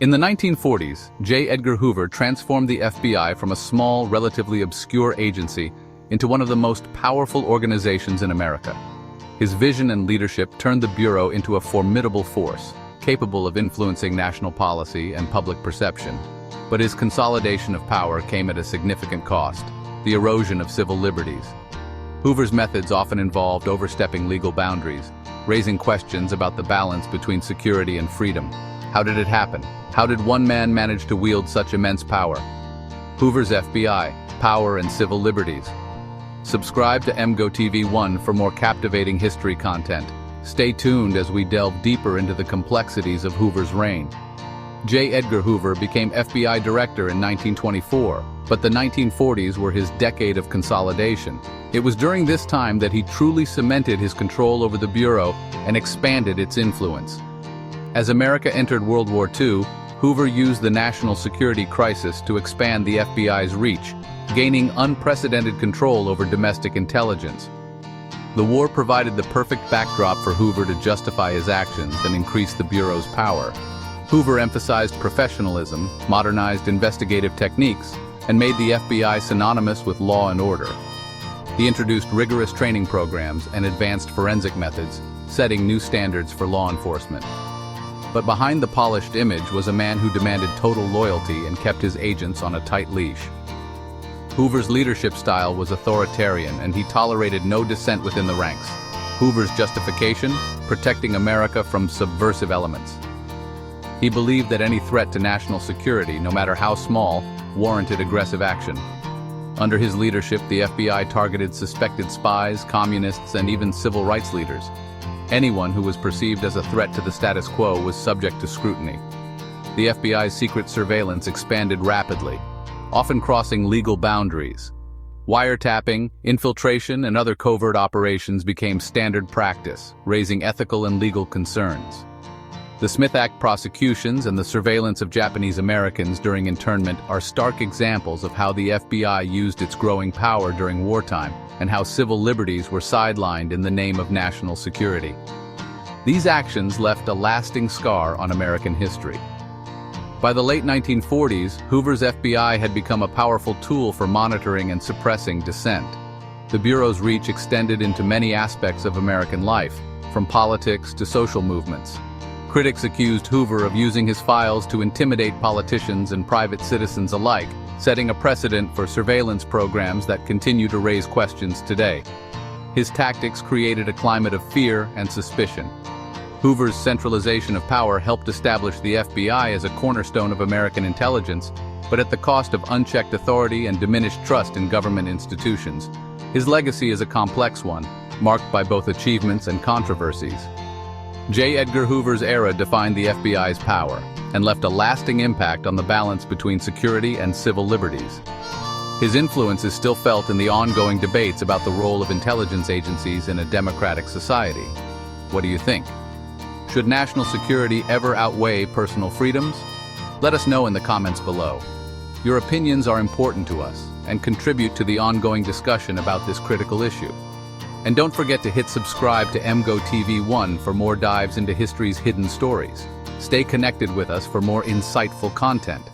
In the 1940s, J. Edgar Hoover transformed the FBI from a small, relatively obscure agency into one of the most powerful organizations in America. His vision and leadership turned the Bureau into a formidable force, capable of influencing national policy and public perception. But his consolidation of power came at a significant cost: the erosion of civil liberties. Hoover's methods often involved overstepping legal boundaries, raising questions about the balance between security and freedom. How did it happen? How did one man manage to wield such immense power? Hoover's FBI, Power and Civil Liberties. Subscribe to Emgotv 1 for more captivating history content. Stay tuned as we delve deeper into the complexities of Hoover's reign. J. Edgar Hoover became FBI director in 1924, but the 1940s were his decade of consolidation. It was during this time that he truly cemented his control over the Bureau and expanded its influence. As America entered World War II, Hoover used the national security crisis to expand the FBI's reach, gaining unprecedented control over domestic intelligence. The war provided the perfect backdrop for Hoover to justify his actions and increase the Bureau's power. Hoover emphasized professionalism, modernized investigative techniques, and made the FBI synonymous with law and order. He introduced rigorous training programs and advanced forensic methods, setting new standards for law enforcement. But behind the polished image was a man who demanded total loyalty and kept his agents on a tight leash. Hoover's leadership style was authoritarian, and he tolerated no dissent within the ranks. Hoover's justification: protecting America from subversive elements. He believed that any threat to national security, no matter how small, warranted aggressive action. Under his leadership, the FBI targeted suspected spies, communists, and even civil rights leaders. Anyone who was perceived as a threat to the status quo was subject to scrutiny. The FBI's secret surveillance expanded rapidly, often crossing legal boundaries. Wiretapping, infiltration, and other covert operations became standard practice, raising ethical and legal concerns. The Smith Act prosecutions and the surveillance of Japanese Americans during internment are stark examples of how the FBI used its growing power during wartime and how civil liberties were sidelined in the name of national security. These actions left a lasting scar on American history. By the late 1940s, Hoover's FBI had become a powerful tool for monitoring and suppressing dissent. The Bureau's reach extended into many aspects of American life, from politics to social movements. Critics accused Hoover of using his files to intimidate politicians and private citizens alike, setting a precedent for surveillance programs that continue to raise questions today. His tactics created a climate of fear and suspicion. Hoover's centralization of power helped establish the FBI as a cornerstone of American intelligence, but at the cost of unchecked authority and diminished trust in government institutions. His legacy is a complex one, marked by both achievements and controversies. J. Edgar Hoover's era defined the FBI's power and left a lasting impact on the balance between security and civil liberties. His influence is still felt in the ongoing debates about the role of intelligence agencies in a democratic society. What do you think? Should national security ever outweigh personal freedoms? Let us know in the comments below. Your opinions are important to us and contribute to the ongoing discussion about this critical issue. And don't forget to hit subscribe to Emgotv 1 for more dives into history's hidden stories. Stay connected with us for more insightful content.